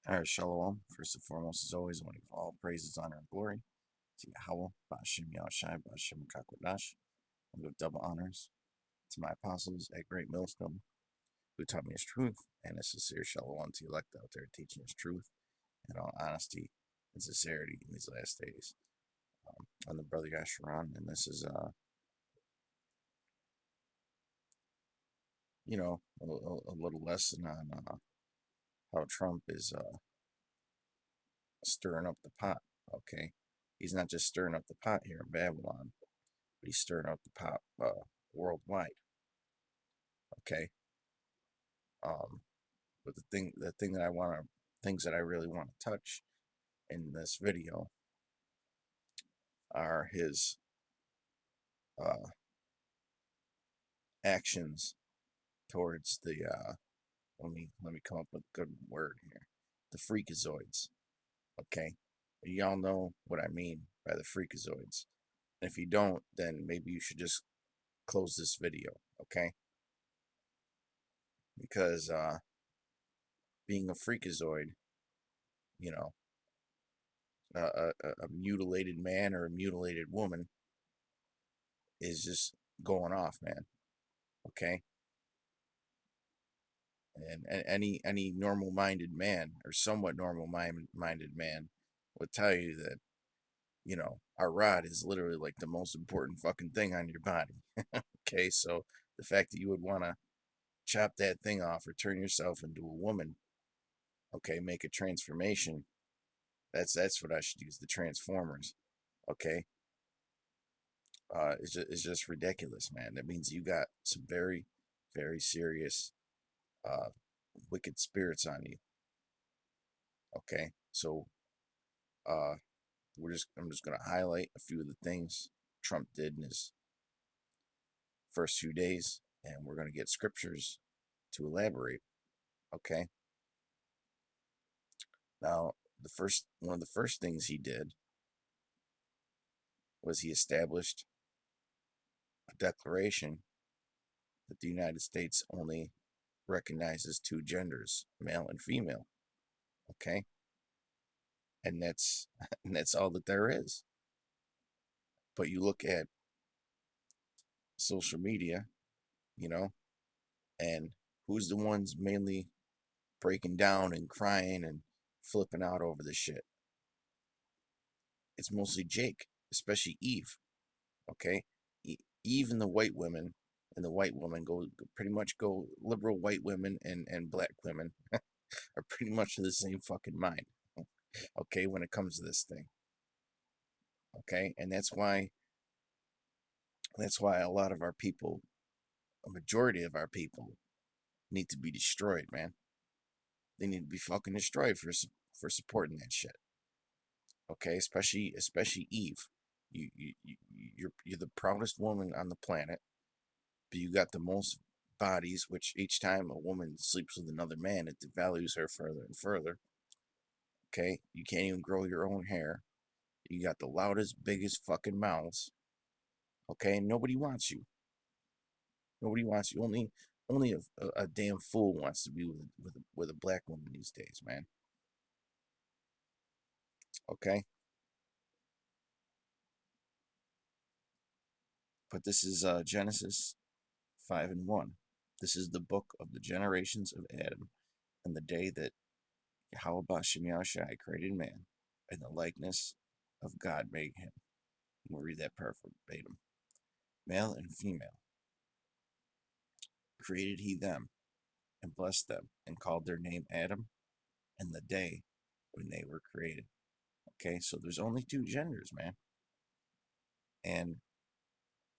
All right, Shalom. First and foremost, as always, I want to give all praises, honor, and glory to Yahweh, Ba'ashem Yahushai, Ba'ashem Kakwadash. I give double honors to my apostles at Great Millstone, who taught me his truth, and a sincere Shalom to elect out there teaching his truth and all honesty and sincerity in these last days. I'm the brother Yasharon, and this is, a little lesson on how Trump is stirring up the pot, okay? He's not just stirring up the pot here in Babylon, but he's stirring up the pot worldwide. Okay. Um, but the thing that things that I really want to touch in this video are his uh, actions towards the let me come up with a good word here. The freakazoids. Okay. Y'all know what I mean by the freakazoids. And if you don't, then maybe you should just close this video. Okay. Because being a freakazoid, you know, a mutilated man or a mutilated woman is just going off, man. Okay, and any normal-minded man or somewhat normal-minded man would tell you that our rod is literally like the most important fucking thing on your body. Okay, so the fact that you would want to chop that thing off or turn yourself into a woman, okay, make a transformation. That's what I should use, the Transformers. Okay, it's just ridiculous, man. That means you got some very, very serious uh, wicked spirits on you. Okay, so uh, I'm just gonna highlight a few of the things Trump did in his first few days, and we're gonna get scriptures to elaborate. Okay, now the first one of the first things he did was he established a declaration that the United States only recognizes two genders, male and female. Okay, and that's and that's all that there is. But you look at social media, you know, and who's the ones mainly breaking down and crying and flipping out over this shit? It's mostly Jake, especially Eve. Okay, Eve and the white women and the white women pretty much go liberal white women and black women are pretty much of the same fucking mind. Okay, when it comes to this thing. Okay, and that's why a lot of our people, a majority of our people, need to be destroyed, man. They need to be fucking destroyed for supporting that shit. Okay, especially Eve. You're the proudest woman on the planet, but you got the most bodies. Which each time a woman sleeps with another man, it devalues her further and further. Okay, you can't even grow your own hair. You got the loudest, biggest fucking mouths. Okay, and nobody wants you. Nobody wants you. Only a damn fool wants to be with a black woman these days, man. Okay, but this is Genesis 5:1. This is the book of the generations of Adam, and the day that Yahweh Bashem Yahushai created man, in the likeness of God made him. We'll read that part verbatim. Male and female created he them, and blessed them, and called their name Adam, and the day when they were created. Okay, so there's only two genders, man. And,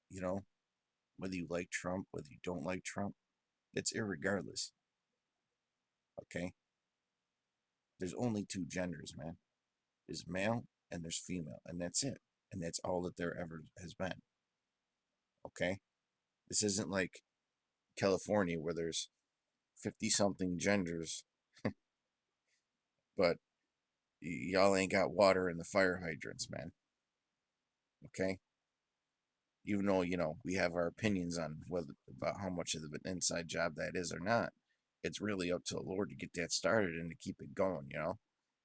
you know, whether you like Trump, whether you don't like Trump, it's irregardless. Okay, there's only two genders, man. There's male and there's female, and that's it. And that's all that there ever has been. Okay, this isn't like California where there's 50 something genders, but y'all ain't got water in the fire hydrants, man. Okay, even though we have our opinions on whether about how much of an inside job that is or not, it's really up to the Lord to get that started and to keep it going,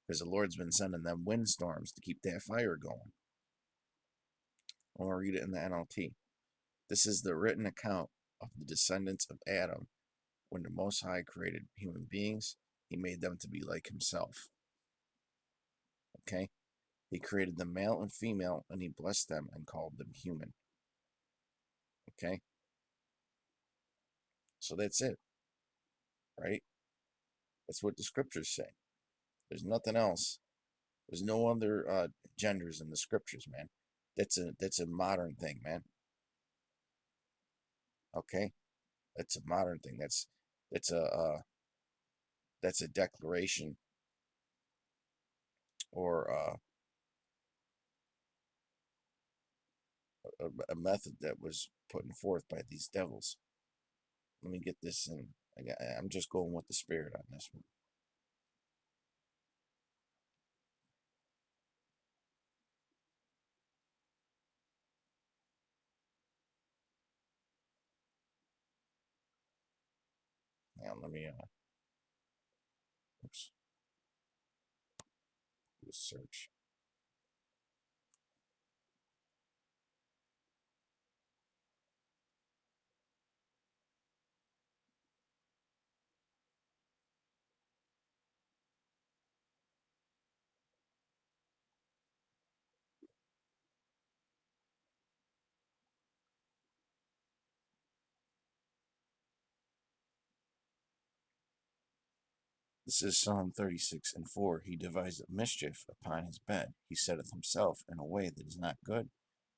because the Lord's been sending them windstorms to keep that fire going. I want to read it in the NLT. This is the written account of the descendants of Adam. When the Most High created human beings, he made them to be like himself. Okay? He created them male and female, and he blessed them and called them human. Okay? So that's it, right? That's what the scriptures say. There's nothing else. There's no other genders in the scriptures, man. That's a modern thing, man. Okay? That's a modern thing. That's a that's a declaration or a method that was put forth by these devils. Let me get this in. I'm just going with the spirit on this one. Now let me oops, do a search. This is Psalm 36:4. He deviseth mischief upon his bed. He setteth himself in a way that is not good.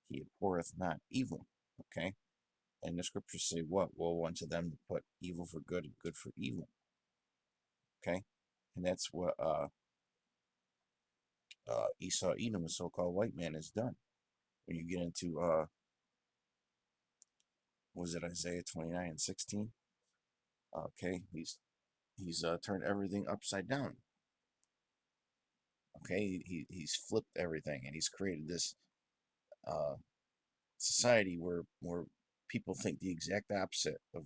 He abhorreth not evil. Okay? And the scriptures say what? Woe unto them to put evil for good and good for evil. Okay? And that's what Esau Edom, a so-called white man, has done. When you get into was it Isaiah 29:16? Okay, he's turned everything upside down. Okay, he's flipped everything, and he's created this uh, society where people think the exact opposite of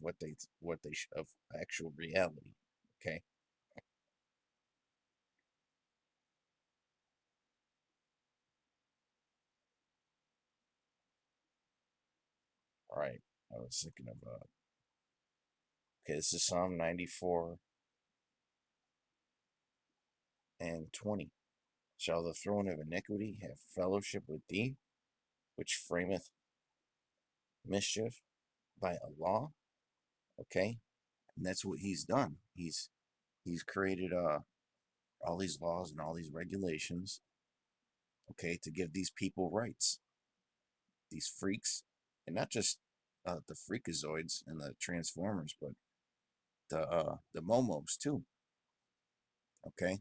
of actual reality. Okay, all right. I was thinking of okay. This is Psalm 94:20. Shall the throne of iniquity have fellowship with thee, which frameth mischief by a law? Okay, and that's what he's done. He's created all these laws and all these regulations, okay, to give these people rights, these freaks, and not just the freakazoids and the transformers, but the momos too. Okay,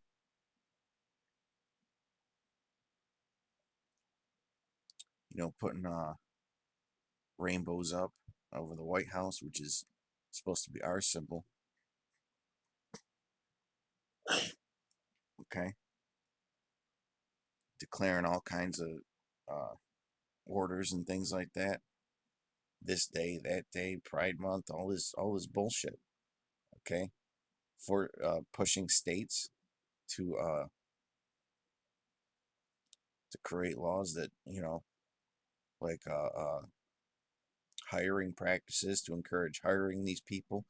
putting rainbows up over the White House, which is supposed to be our symbol. Okay, declaring all kinds of uh, orders and things like that. This day, that day, Pride Month, all this bullshit. Okay, for pushing states to create laws that like hiring practices to encourage hiring these people.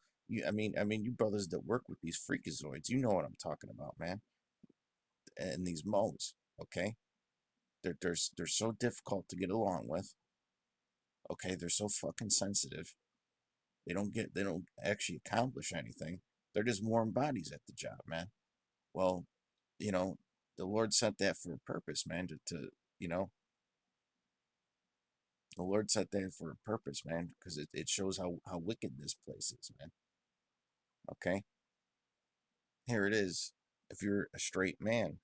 I mean, you brothers that work with these freakazoids, you know what I'm talking about, man. And these moles, okay? They're so difficult to get along with. Okay, they're so fucking sensitive. They don't actually accomplish anything. They're just warm bodies at the job, man. Well, you know, the Lord sent that for a purpose, man. You know, the Lord set that for a purpose, man, because it shows how wicked this place is, man. Okay, here it is. If you're a straight man,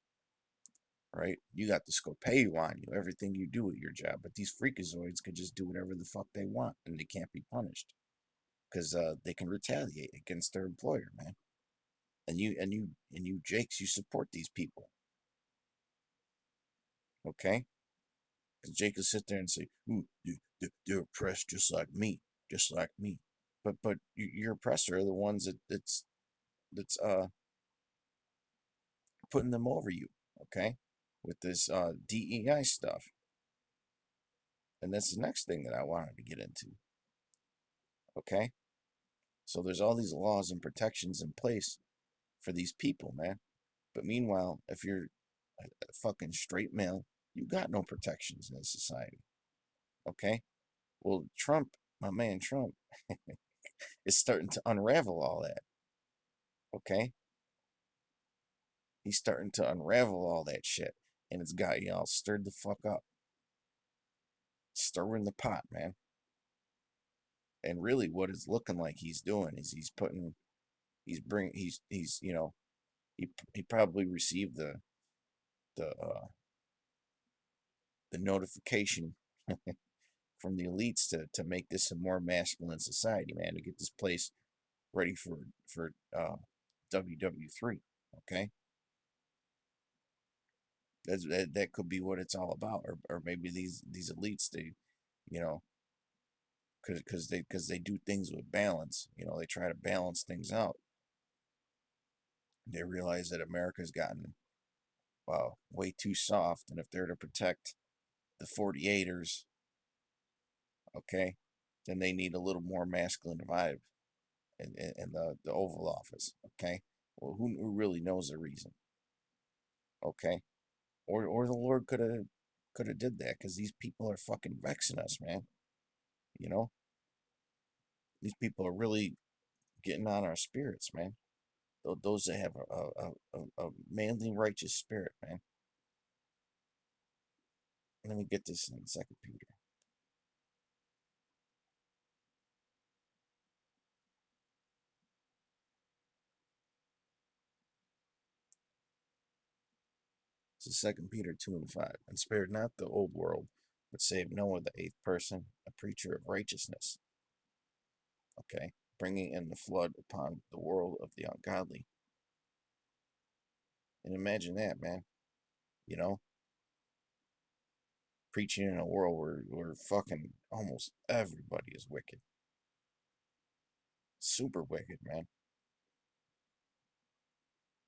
right, you got the Scopay on you, everything you do at your job. But these freakazoids could just do whatever the fuck they want, and they can't be punished because they can retaliate against their employer, man. And you Jakes, you support these people, okay? Because Jake will sit there and say, "Ooh, they're oppressed just like me, just like me." But your oppressor are the ones that's that's putting them over you, okay, with this DEI stuff. And that's the next thing that I wanted to get into, okay? So there's all these laws and protections in place for these people, man. But meanwhile, if you're a fucking straight male, you got no protections in this society, okay? Well, Trump, my man Trump, is starting to unravel all that, okay? He's starting to unravel all that shit. And it's got y'all stirred the fuck up. Stirring the pot, man. And really what it's looking like he's doing is he's he probably received the notification from the elites to make this a more masculine society, man, to get this place ready for WW3. Okay, that could be what it's all about, or maybe these elites, they, you know, because they do things with balance. They try to balance things out. They realize that America's gotten, well, way too soft, and if they're to protect the 48ers, okay, then they need a little more masculine vibe in the Oval Office, okay. Well, who really knows the reason, okay? Or the Lord could have did that because these people are fucking vexing us, man. You know, these people are really getting on our spirits, man. Those that have a manly, righteous spirit, man. Let me get this in Second Peter. So Second Peter 2:5. And spared not the old world, but saved Noah the eighth person, a preacher of righteousness. Okay, bringing in the flood upon the world of the ungodly. And imagine that, man. You know, preaching in a world where fucking almost everybody is wicked, super wicked, man.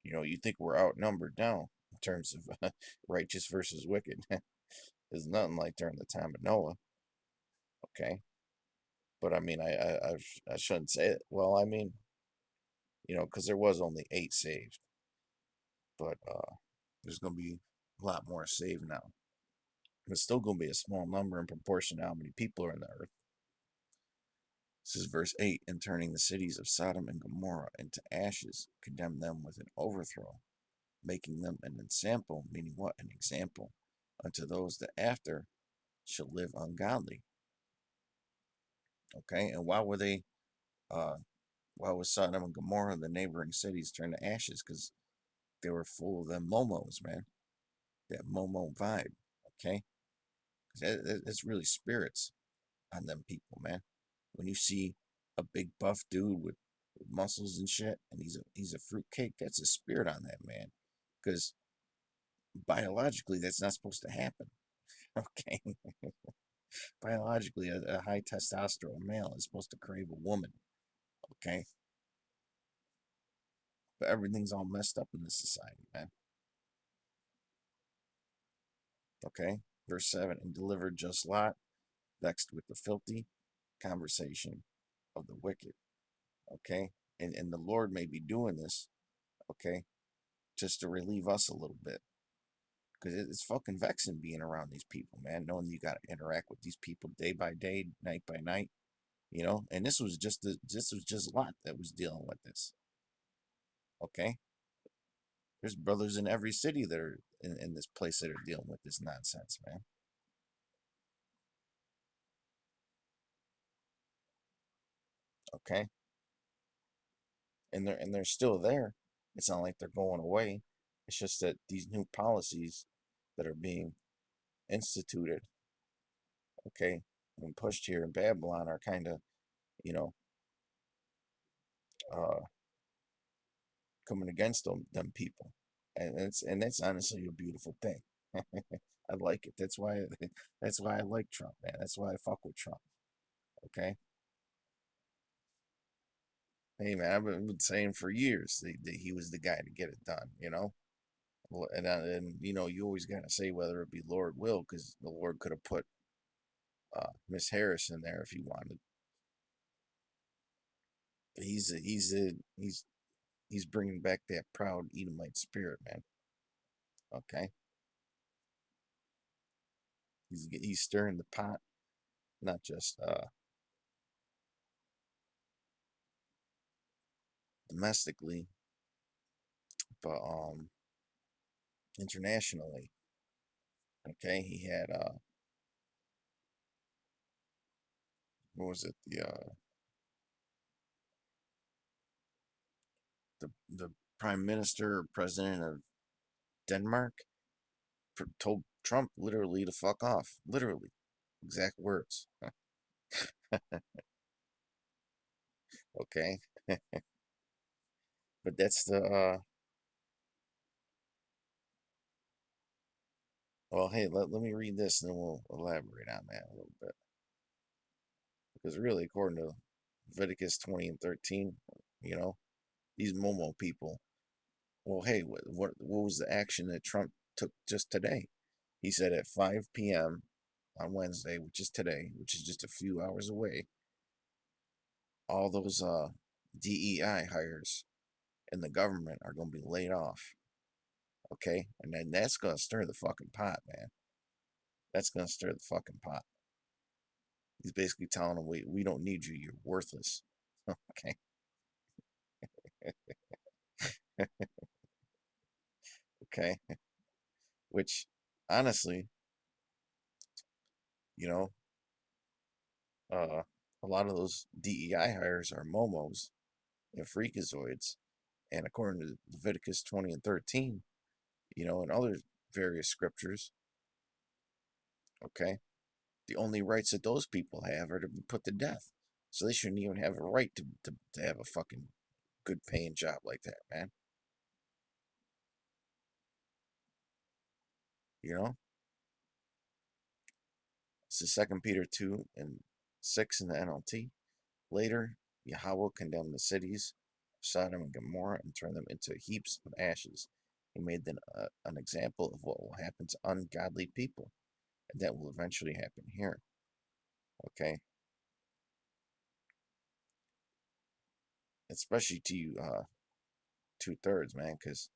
You think we're outnumbered now in terms of righteous versus wicked. There's nothing like during the time of Noah, okay? But I mean, I shouldn't say it. Well, I mean, because there was only 8 saved, but there's gonna be a lot more saved now. It's still gonna be a small number in proportion to how many people are in the earth. This is verse 8. And turning the cities of Sodom and Gomorrah into ashes, condemned them with an overthrow, making them an ensample, meaning what? An example unto those that after shall live ungodly. Okay, and uh why was Sodom and Gomorrah and the neighboring cities turned to ashes? Because they were full of them momos, man. That momo vibe. Okay, it's really spirits on them people, man. When you see a big buff dude with muscles and shit, and he's a fruitcake, that's a spirit on that man. Because biologically, that's not supposed to happen. Okay, biologically, a high testosterone male is supposed to crave a woman. Okay, but everything's all messed up in this society, man. Okay, verse 7. And delivered just Lot, vexed with the filthy conversation of the wicked. Okay, and the Lord may be doing this, okay, just to relieve us a little bit. Because it's fucking vexing being around these people, man. Knowing you got to interact with these people day by day, night by night, And this was just Lot that was dealing with this. Okay, there's brothers in every city that are in this place that are dealing with this nonsense, man. Okay, and they're still there. It's not like they're going away. It's just that these new policies that are being instituted, okay, and pushed here in Babylon are kind of, you know, uh, coming against them people, and that's honestly a beautiful thing. I like it. That's why I like Trump, man. That's why I fuck with Trump. Okay, Hey man, I've been saying for years that he was the guy to get it done. And you always gotta say whether it be Lord will, because the Lord could have put Miss Harris in there if he wanted. He's bringing back that proud Edomite spirit, man. Okay, he's stirring the pot, not just domestically, but internationally. Okay, he had what was it, the prime minister or president of Denmark told Trump literally to fuck off, literally, exact words. Okay, but that's the well, hey, let me read this and then we'll elaborate on that a little bit. Because really, according to Leviticus 20 and 13, you know, these Momo people, well, hey, what was the action that Trump took just today? He said at 5 p.m. on Wednesday, which is today, which is just a few hours away, all those DEI hires in the government are going to be laid off. Okay? And then that's going to stir the fucking pot, man. That's going to stir the fucking pot. He's basically telling them, we don't need you. You're worthless. Okay? Okay? Which, honestly, you know, uh, a lot of those DEI hires are momos and freakazoids. And according to Leviticus 20 and 13, and other various scriptures, okay, the only rights that those people have are to be put to death. So they shouldn't even have a right to have a fucking good paying job like that, man. You know? It's the Second Peter 2 and 6 in the NLT. Later, Yahweh condemned the cities of Sodom and Gomorrah and turned them into heaps of ashes. He made them an example of what will happen to ungodly people, and that will eventually happen here. Okay? Especially to you, two-thirds, man, because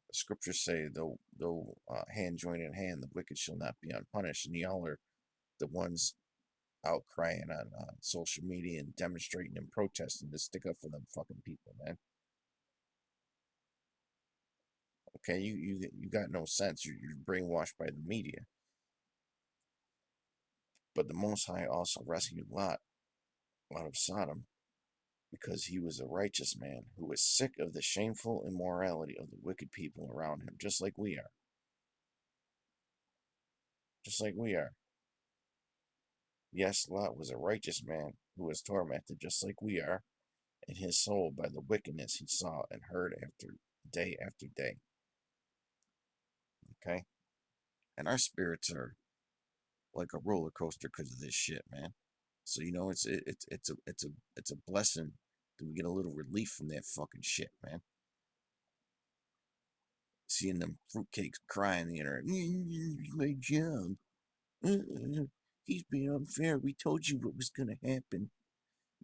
the scriptures say, though hand join in hand, the wicked shall not be unpunished. And y'all are the ones out crying on social media and demonstrating and protesting to stick up for them fucking people, man. Okay, you got no sense. You're brainwashed by the media. But the Most High also rescued Lot out of Sodom because he was a righteous man who was sick of the shameful immorality of the wicked people around him, just like we are. Just like we are. Yes, Lot was a righteous man who was tormented just like we are in his soul by the wickedness he saw and heard after day. Okay? And our spirits are like a roller coaster because of this shit, man. So it's a blessing that we get a little relief from that fucking shit, man. Seeing them fruitcakes crying the internet. My job. He's being unfair. We told you what was gonna happen.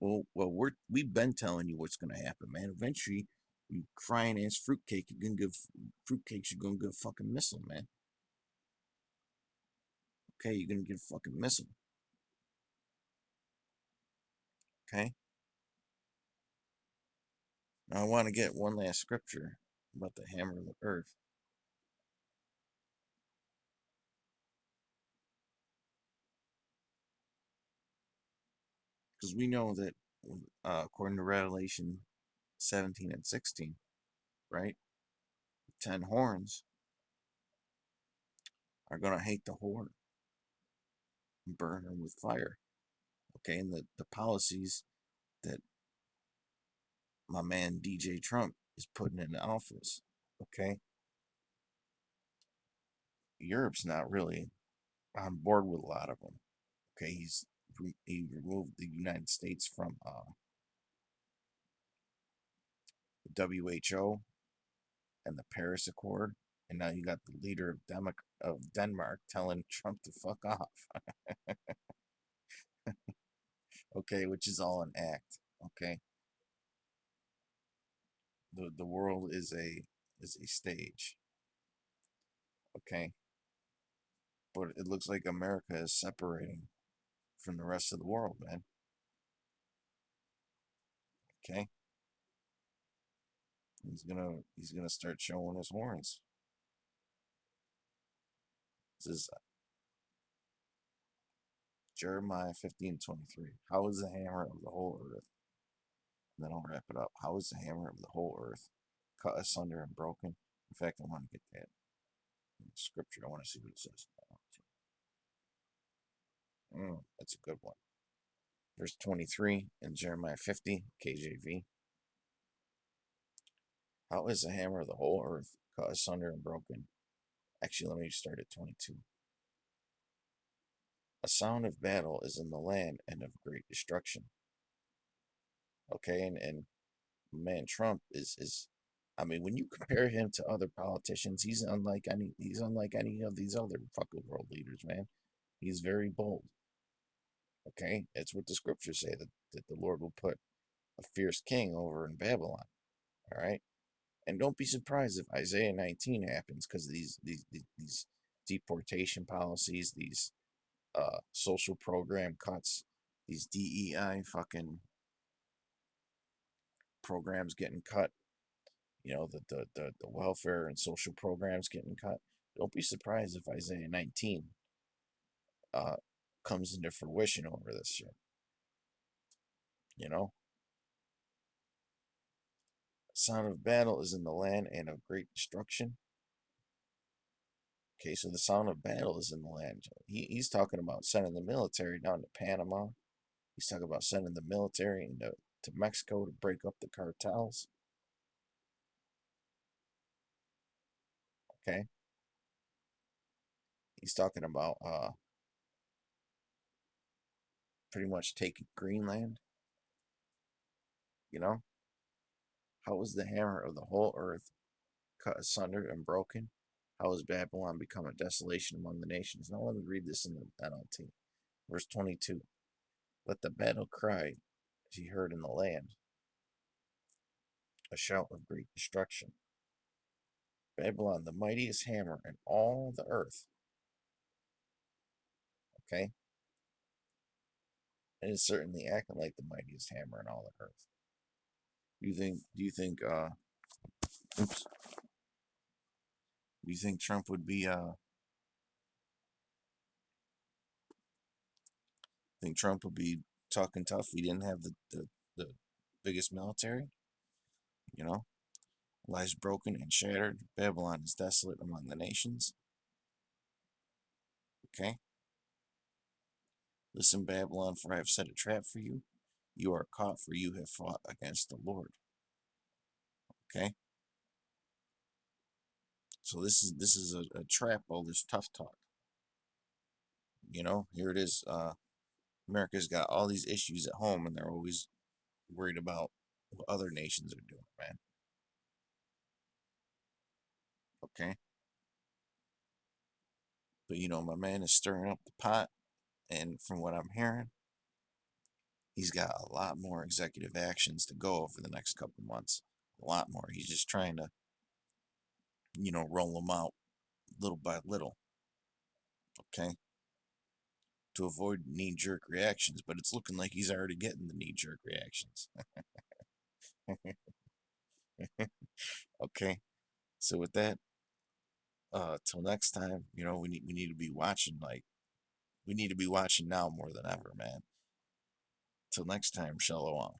We've been telling you what's gonna happen, man. Eventually, you crying ass fruitcake, you're gonna give fruitcakes. You're gonna get a fucking missile, man. Okay, you're gonna get a fucking missile. Okay. Now I want to get one last scripture about the hammer of the earth, because we know that according to Revelation 17 and 16, right? 10 horns are gonna hate the whore and burn her with fire. Okay, and the policies that my man DJ Trump is putting in office. Okay, Europe's not really on board with a lot of them. Okay, he removed the United States from the WHO and the Paris Accord, and now you got the leader of Denmark telling Trump to fuck off. Okay, which is all an act. Okay, the world is a stage. Okay, but it looks like America is separating from the rest of the world, man. Okay, he's gonna start showing his horns. This is Jeremiah 15:23. How is the hammer of the whole earth? And then I'll wrap it up. How is the hammer of the whole earth cut asunder and broken? In fact, I want to get that in the scripture. I want to see what it says. That's a good one. Verse 23 in Jeremiah 50, KJV. How is the hammer of the whole earth cut asunder and broken? Actually, let me start at 22. A sound of battle is in the land and of great destruction. Okay, and man, Trump is I mean, when you compare him to other politicians, he's unlike any of these other fucking world leaders, man. He's very bold. Okay? It's what the scriptures say that the Lord will put a fierce king over in Babylon. All right? And don't be surprised if Isaiah 19 happens because of these deportation policies, these social program cuts, these DEI fucking programs getting cut, the welfare and social programs getting cut. Don't be surprised if Isaiah 19 uh, comes into fruition over this shit. You know, sound of battle is in the land and of great destruction. Okay, so the sound of battle is in the land. He's talking about sending the military down to Panama. He's talking about sending the military to Mexico to break up the cartels. Okay, he's talking about pretty much taking Greenland. You know, how was the hammer of the whole earth cut asunder and broken? How has Babylon become a desolation among the nations? Now let me read this in the NLT. Verse 22. Let the battle cry be heard in the land, a shout of great destruction. Babylon, the mightiest hammer in all the earth. Okay? And it's certainly acting like the mightiest hammer in all the earth. Oops, do you think Trump would be, think Trump would be talking tough if he didn't have the biggest military? You know? Lies broken and shattered. Babylon is desolate among the nations. Okay? Listen, Babylon, for I have set a trap for you. You are caught, for you have fought against the Lord. Okay? So this is a trap, all this tough talk. Here it is. America's got all these issues at home, and they're always worried about what other nations are doing, man. Okay? But my man is stirring up the pot, and from what I'm hearing, he's got a lot more executive actions to go over the next couple months. A lot more. He's just trying to, roll them out little by little, okay? To avoid knee jerk reactions, but it's looking like he's already getting the knee jerk reactions. Okay, so with that, till next time, we need to be watching we need to be watching now more than ever, man. Till next time, shalom.